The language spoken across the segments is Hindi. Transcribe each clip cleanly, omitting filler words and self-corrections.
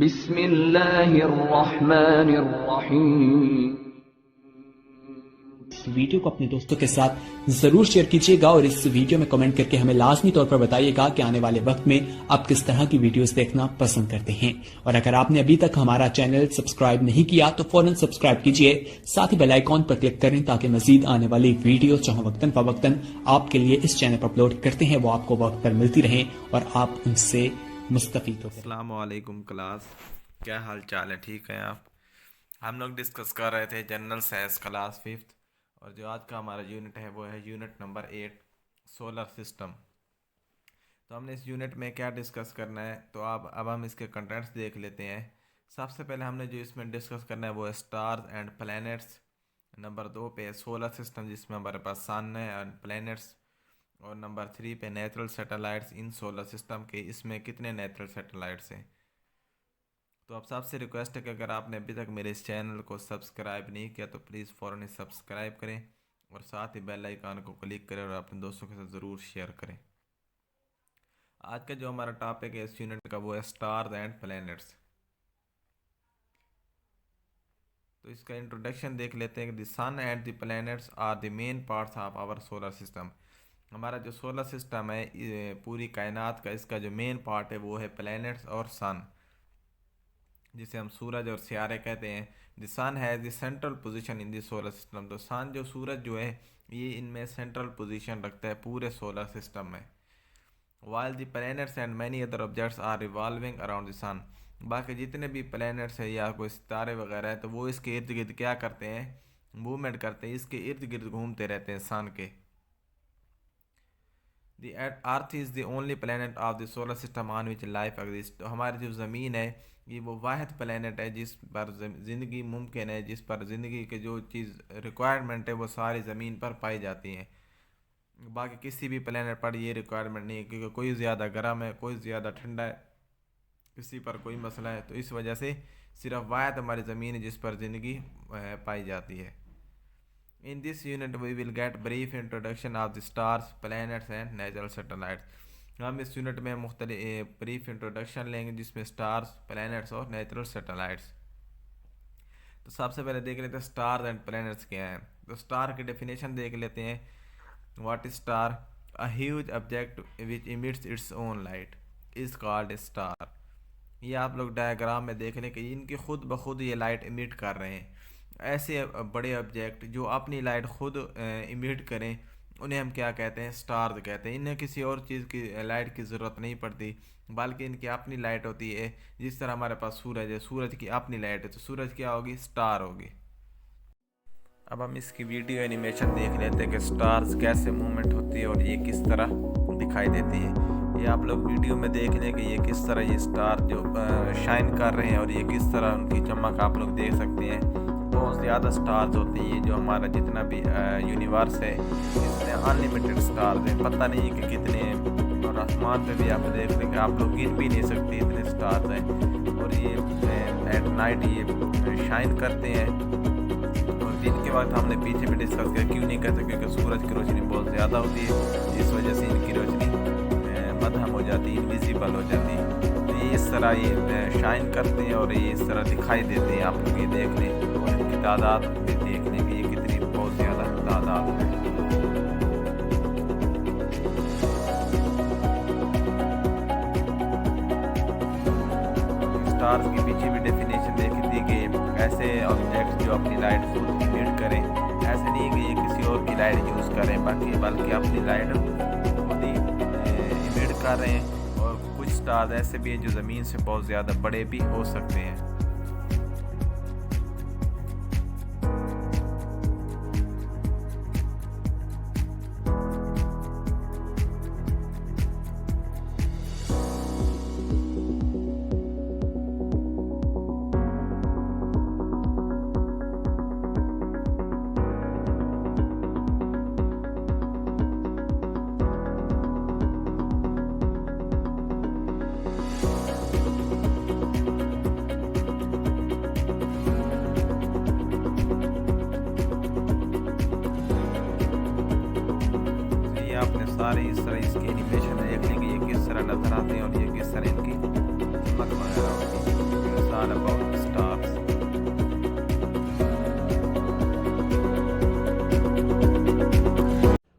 बिस्मिल्लाहिर्रहमानिर्रहीम। इस वीडियो को अपने दोस्तों के साथ जरूर शेयर कीजिएगा और इस वीडियो में कमेंट करके हमें लाजमी तौर पर बताइएगा कि आने वाले वक्त में आप किस तरह की वीडियोस देखना पसंद करते हैं। और अगर आपने अभी तक हमारा चैनल सब्सक्राइब नहीं किया तो फौरन सब्सक्राइब कीजिए, साथ ही बेल आइकॉन पर क्लिक करें ताकि मजीद आने वाली वीडियो चाहे वक्तन फवक्तन आपके लिए इस चैनल पर अपलोड करते हैं वो आपको वक्त पर मिलती रहे और आप उनसे मुस्तफीद हो। अस्सलाम वालेकुम क्लास, क्या हाल चाल है? ठीक है आप? हम लोग डिस्कस कर रहे थे जनरल साइंस क्लास 5th और जो आज का हमारा यूनिट है वो है यूनिट नंबर 8 सोलर सिस्टम। तो हमने इस यूनिट में क्या डिस्कस करना है, तो अब हम इसके कंटेंट्स देख लेते हैं। सबसे पहले हमने जो इसमें डिस्कस करना है वो है स्टार्स एंड प्लैनेट्स। नंबर 2 पे सोलर सिस्टम जिसमें हमारे पास सन है एंड प्लैनेट्स। और नंबर 3 पे नेचुरल सैटेलाइट्स इन सोलर सिस्टम के, इसमें कितने नेचुरल सैटेलाइट्स हैं। तो अब सबसे रिक्वेस्ट है कि अगर आपने अभी तक मेरे इस चैनल को सब्सक्राइब नहीं किया तो प्लीज़ फ़ौरन सब्सक्राइब करें और साथ ही बेल आइकन को क्लिक करें और अपने दोस्तों के साथ ज़रूर शेयर करें। आज का जो हमारा टॉपिक है इस यूनिट का वो है स्टार्स एंड प्लैनेट्स। तो इसका इंट्रोडक्शन देख लेते हैं कि the sun and the planets are the main parts of our solar system. हमारा जो सोलर सिस्टम है पूरी कायनात का, इसका जो मेन पार्ट है वो है प्लैनेट्स और सन, जिसे हम सूरज और सियारे कहते हैं। The sun has the central position in the solar system. तो सन जो सूरज जो है ये इनमें सेंट्रल पोजीशन रखता है पूरे सोलर सिस्टम में। While the planets and many other objects are revolving around the sun. बाकी जितने भी प्लैनेट्स है या कोई सितारे वगैरह है तो वो इसके इर्द गिर्द क्या करते हैं, मूवमेंट करते हैं, इसके इर्द गिर्द घूमते रहते हैं सन के। The Earth is the only planet of the solar system on which life exists। तो हमारी जो ज़मीन है ये वो वाहिद प्लेनेट है जिस पर ज़िंदगी मुमकिन है, जिस पर ज़िंदगी के जो चीज़ रिक्वायरमेंट है वो सारी ज़मीन पर पाई जाती हैं। बाकी किसी भी प्लेनेट पर ये रिक्वायरमेंट नहीं है, क्योंकि कोई ज़्यादा गर्म है, कोई ज़्यादा ठंडा है, किसी पर कोई मसला है। तो इस वजह से सिर्फ वाहिद हमारी ज़मीन है जिस पर ज़िंदगी पाई जाती है। In this unit we will get brief introduction of the stars, planets and natural satellites। हम इस यूनिट में मुख्तलिफ ब्रीफ इंट्रोडक्शन लेंगे जिसमें स्टार्स, प्लैनेट्स और नेचुरल सैटेलाइट्स। तो सबसे पहले देख लेते हैं स्टार्स एंड प्लैनेट्स क्या हैं। तो स्टार की डेफिनेशन देख लेते हैं। What is star? A huge object which emits its own light is called a star. ये आप लोग डायग्राम में देख लें कि इनकी खुद ब खुद ये लाइट इमिट कर रहे हैं। ऐसे बड़े ऑब्जेक्ट जो अपनी लाइट खुद इमिट करें उन्हें हम क्या कहते हैं? स्टार्स कहते हैं। इन्हें किसी और चीज़ की लाइट की ज़रूरत नहीं पड़ती, बल्कि इनकी अपनी लाइट होती है। जिस तरह हमारे पास सूरज है, सूरज की अपनी लाइट है, तो सूरज क्या होगी? स्टार होगी। अब हम इसकी वीडियो एनिमेशन देख लेते हैं कि स्टार्स कैसे मूवमेंट होती है और ये किस तरह दिखाई देती है। ये आप लोग वीडियो में देख लें कि ये किस तरह ये स्टार जो शाइन कर रहे हैं और ये किस तरह उनकी चमक आप लोग देख सकते हैं। बहुत ज़्यादा स्टार्स होती हैं। जो हमारा जितना भी यूनिवर्स है इसमें अनलिमिटेड स्टार्स हैं, पता नहीं है कि कितने हैं। और आसमान पे भी आप देख लें कि आप लोग गिन भी नहीं सकते इतने स्टार्स हैं। और ये एट नाइट ये शाइन करते हैं। और दिन के वक्त हमने पीछे भी डिस्कस किया क्यों नहीं कहते, क्योंकि सूरज की रोशनी बहुत ज़्यादा होती है, जिस वजह से इनकी रोशनी मध्यम हो जाती है, इनविजिबल हो जाती है। तो ये इस तरह ये शाइन करते हैं और ये इस तरह दिखाई देते हैं। आप लोग ये देख लें और इनकी तादाद भी देख लें कि ये कितनी बहुत ज़्यादा तादाद है। स्टार्स के पीछे भी डेफिनेशन देखी थी कि ऐसे ऑब्जेक्ट जो अपनी लाइट खुद इमिट करें, ऐसे नहीं है कि ये किसी और की लाइट यूज़ करें, बल्कि अपनी लाइट खुद ही इमिट कर रहे हैं। और कुछ स्टार्स ऐसे भी हैं जो ज़मीन से बहुत ज़्यादा बड़े भी हो सकते हैं। आपने सारे इस तरह इसकी एनिमेशन देख लेंगे ये किस तरह नजर आते हैं और ये किस तरह इनकी चमक वगैरह होती है। all about stars.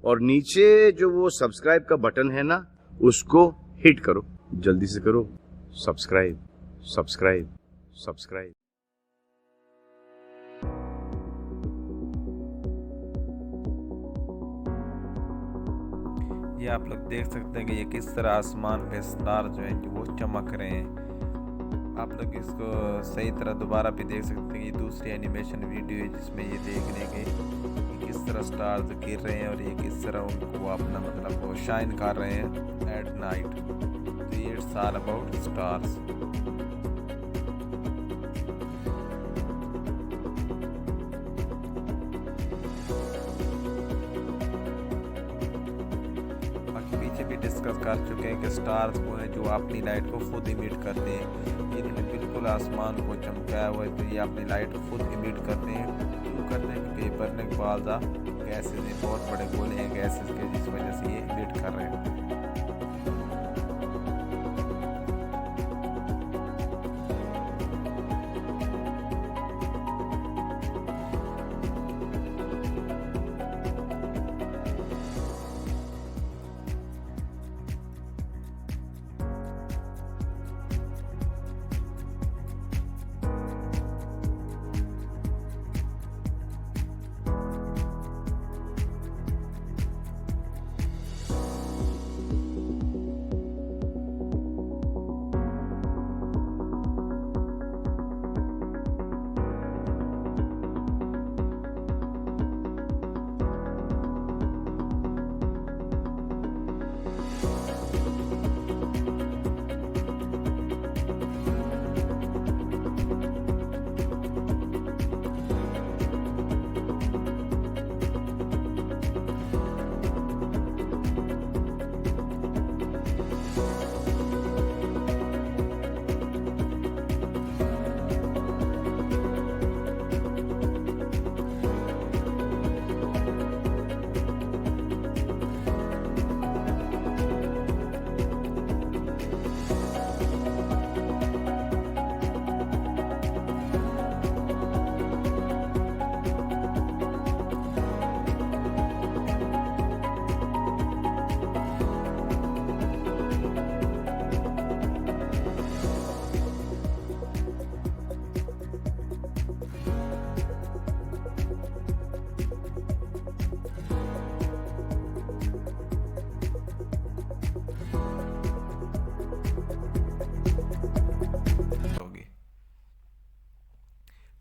और नीचे जो वो सब्सक्राइब का बटन है ना, उसको हिट करो, जल्दी से करो। Subscribe subscribe subscribe. ये आप लोग देख सकते हैं कि ये किस तरह आसमान पे स्टार जो है वो चमक रहे हैं। आप लोग इसको सही तरह दोबारा भी देख सकते हैं। ये दूसरी एनिमेशन वीडियो है जिसमें ये देख लेंगे कि किस तरह स्टार्स गिर रहे हैं और ये किस तरह उनको अपना मतलब वो शाइन कर रहे हैं एट नाइट। तो ये इट्स ऑल अबाउट स्टार्स। पीछे भी डिस्कस कर चुके हैं कि स्टार्स वो हैं जो अपनी लाइट को खुद इमिट करते हैं। इन्होंने बिल्कुल आसमान को चमकाया हुआ है, तो ये अपनी लाइट को खुद इमिट करते हैं। क्यों करते हैं? क्योंकि बर्निंग बाल्स गैसेज हैं, बहुत बड़े गोले हैं गैसेज के, जिस वजह से ये इमिट कर रहे हैं।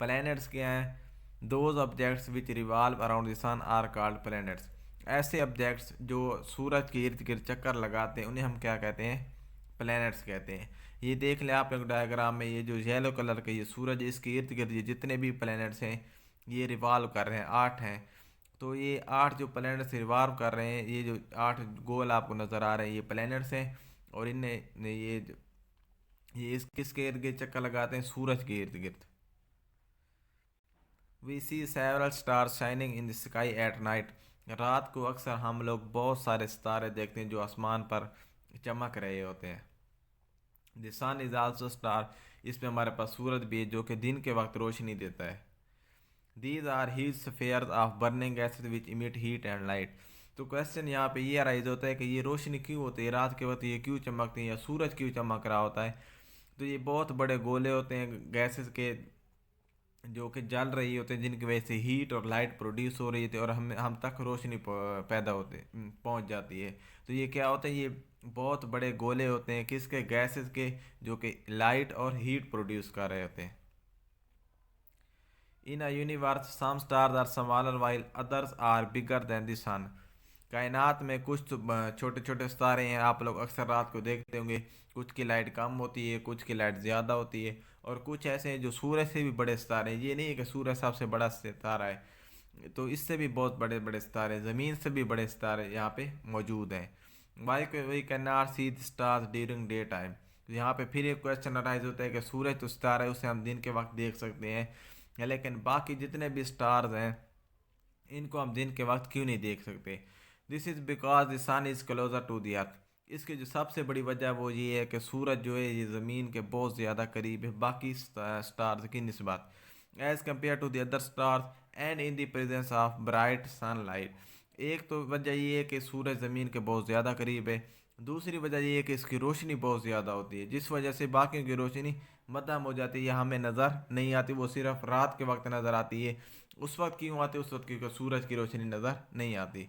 प्लैनेट्स क्या हैं? Those objects which revolve around the sun are called planets. ऐसे ऑब्जेक्ट्स जो सूरज के इर्द गिर्द चक्कर लगाते हैं उन्हें हम क्या कहते हैं? प्लैनेट्स कहते हैं। ये देख लें आप लोग डायग्राम में, ये जो येलो कलर का ये सूरज, इसके इर्द गिर्द ये जितने भी प्लैनेट्स हैं ये रिवॉल्व कर रहे हैं, 8 हैं। तो ये 8 जो प्लैनेट्स रिवॉल्व कर रहे हैं, ये जो 8 गोल आपको नज़र आ रहे हैं, ये प्लैनेट्स हैं। और इनने ये इस किसके इर्द गिर्द चक्कर लगाते हैं? सूरज के इर्द गिर्द। We see several stars shining in the sky at night. रात को अक्सर हम लोग बहुत सारे सितारे देखते हैं जो आसमान पर चमक रहे होते हैं। The sun is also star. इसमें हमारे पास सूरज भी है जो कि दिन के वक्त रोशनी देता है। These are huge spheres of burning gases which emit heat and light. तो क्वेश्चन यहाँ पे ये अराइज होता है कि ये रोशनी क्यों होती है रात के वक्त, ये क्यों चमकती है या सूरज क्यों चमक रहा होता है? तो ये बहुत बड़े गोले होते हैं गैसेस के जो कि जल रही होते हैं, जिनकी वजह से हीट और लाइट प्रोड्यूस हो रही थी और हम तक रोशनी पैदा होते पहुंच जाती है। तो ये क्या होता है? ये बहुत बड़े गोले होते हैं किसके? गैसेस के, जो कि लाइट और हीट प्रोड्यूस कर रहे होते हैं। In a universe some stars are smaller while others are bigger than the sun. कायनात में कुछ छोटे छोटे सितारे हैं, आप लोग अक्सर रात को देखते होंगे। कुछ की लाइट कम होती है, कुछ की लाइट ज़्यादा होती है, और कुछ ऐसे हैं जो सूरज से भी बड़े सितारे हैं। ये नहीं है कि सूरज सबसे बड़ा सितारा है, तो इससे भी बहुत बड़े बड़े सितारे, ज़मीन से भी बड़े सितारे यहाँ पे मौजूद हैं। Why we can not see the stars during day time. तो यहाँ पे फिर एक क्वेश्चन अराइज होता है कि सूरज तो सितारा है, उसे हम दिन के वक्त देख सकते हैं, लेकिन बाकी जितने भी स्टार्स हैं इनको हम दिन के वक्त क्यों नहीं देख सकते? This is because the sun is closer to the earth. इसकी जो सबसे बड़ी वजह वो ये है कि सूरज जो है ये ज़मीन के बहुत ज़्यादा करीब है बाकी स्टार्स की निस्बत as compare to the other stars and in the presence of bright sunlight. एक तो वजह ये है कि सूरज ज़मीन के बहुत ज़्यादा करीब है, दूसरी वजह ये है कि इसकी रोशनी बहुत ज़्यादा होती है जिस वजह से बाकियों की रोशनी मद्दम हो जाती है, हमें नज़र नहीं आती, वो सिर्फ रात के वक्त नज़र आती है। उस वक्त क्यों आती है? उस वक्त क्योंकि सूरज की रोशनी नज़र नहीं आती।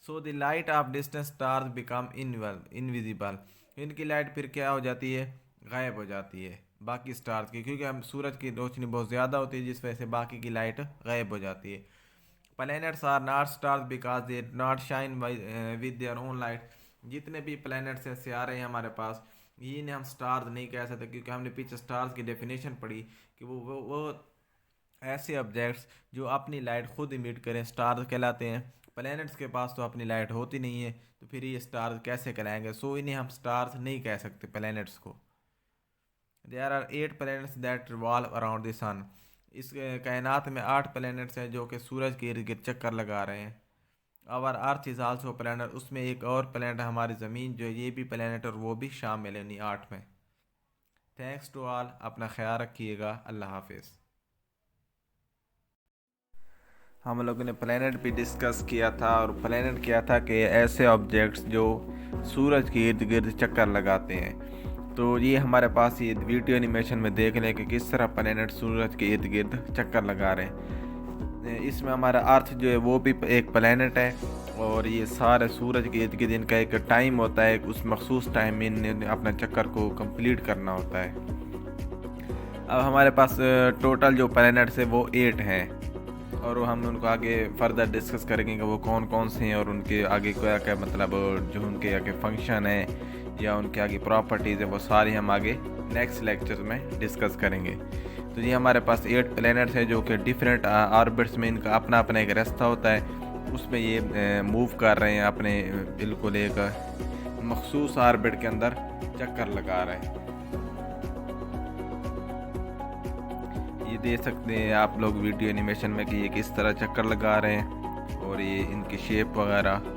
So the light of distance stars become invisible. इनकी लाइट फिर क्या हो जाती है? गायब हो जाती है बाकी स्टार्स की, क्योंकि हम सूरज की रोशनी बहुत ज़्यादा होती है जिस वजह से बाकी की लाइट गायब हो जाती है। Planets are not stars because they not shine with their own light. जितने भी प्लैनेट्स हैं, सितारे हैं हमारे पास, ये इन्हें हम स्टार्स नहीं कह सकते क्योंकि हमने पीछे स्टार्स की डेफिनेशन पढ़ी कि वो ऐसे ऑब्जेक्ट्स जो अपनी लाइट खुद इमिट करें स्टार्स कहलाते हैं। प्लैनेट्स के पास तो अपनी लाइट होती नहीं है, तो फिर ये स्टार्स कैसे कहलाएंगे? सो इन्हें हम स्टार्स नहीं कह सकते प्लैनेट्स को। There are 8 planets that revolve around the sun. इस कायनात में 8 प्लैनेट्स हैं जो कि सूरज के इर्द गिर्द चक्कर लगा रहे हैं। Our earth is also planet. उसमें एक और प्लैनेट हमारी ज़मीन जो है ये भी प्लैनेट और वो भी शामिल है उन्हीं 8 में। थैंक्स टू ऑल, अपना ख्याल रखिएगा, अल्लाह हाफिज़। हम लोगों ने प्लैनेट भी डिस्कस किया था और प्लैनेट किया था कि ऐसे ऑब्जेक्ट्स जो सूरज के इर्द गिर्द चक्कर लगाते हैं। तो ये हमारे पास ये वीडियो एनिमेशन में देख लें कि किस तरह प्लैनेट सूरज के इर्द गिर्द चक्कर लगा रहे हैं। इसमें हमारा अर्थ जो है वो भी एक प्लैनेट है और ये सारे सूरज के इर्द गिर्द इनका एक टाइम होता है, उस मखसूस टाइम में इन्हें अपना चक्कर को कंप्लीट करना होता है। अब हमारे पास टोटल जो प्लैनेट्स है वो 8 हैं और हम उनको आगे फर्दर डिस्कस करेंगे कि वो कौन कौन से हैं और उनके आगे क्या क्या मतलब जो उनके आगे फंक्शन है या उनके आगे प्रॉपर्टीज़ है वो सारी हम आगे नेक्स्ट लेक्चर में डिस्कस करेंगे। तो ये हमारे पास 8 प्लैनेट्स हैं जो कि डिफरेंट ऑर्बिट्स में इनका अपना अपना एक रास्ता होता है, उसमें ये मूव कर रहे हैं अपने बिल्कुल एक मखसूस ऑर्बिट के अंदर चक्कर लगा रहे हैं। ये देख सकते हैं आप लोग वीडियो एनिमेशन में कि ये किस तरह चक्कर लगा रहे हैं और ये इनकी शेप वगैरह,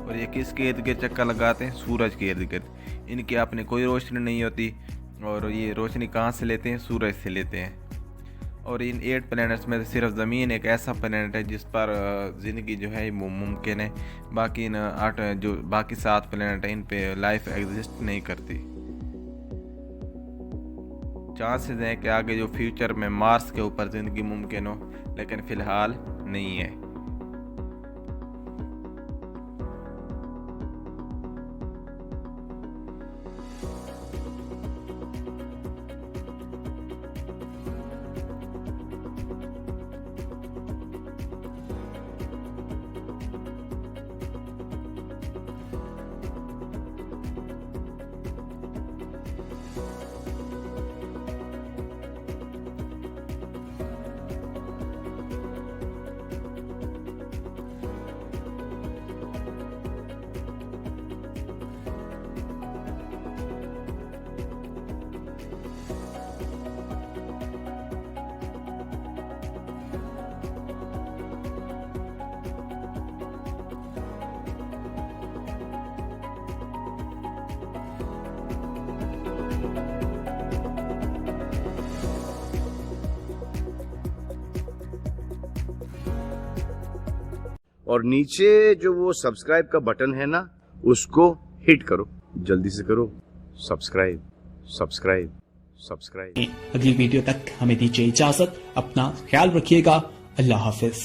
और ये किसके इर्द गिर्द चक्कर लगाते हैं? सूरज के इर्द गिर्द। इनकी अपने कोई रोशनी नहीं होती और ये रोशनी कहाँ से लेते हैं? सूरज से लेते हैं। और इन 8 प्लैनेट्स में सिर्फ ज़मीन एक ऐसा प्लैनेट है जिस पर ज़िंदगी जो है वो मुमकिन है। बाकी इन 8 जो बाकी 7 प्लैनेट हैं इन पे लाइफ एग्जिस्ट नहीं करती। चांसेस हैं कि आगे जो फ्यूचर में मार्स के ऊपर ज़िंदगी मुमकिन हो, लेकिन फ़िलहाल नहीं है। और नीचे जो वो सब्सक्राइब का बटन है ना, उसको हिट करो, जल्दी से करो। Subscribe subscribe subscribe. अगली वीडियो तक हमें दीजिए इजाजत, अपना ख्याल रखिएगा, अल्लाह हाफिज।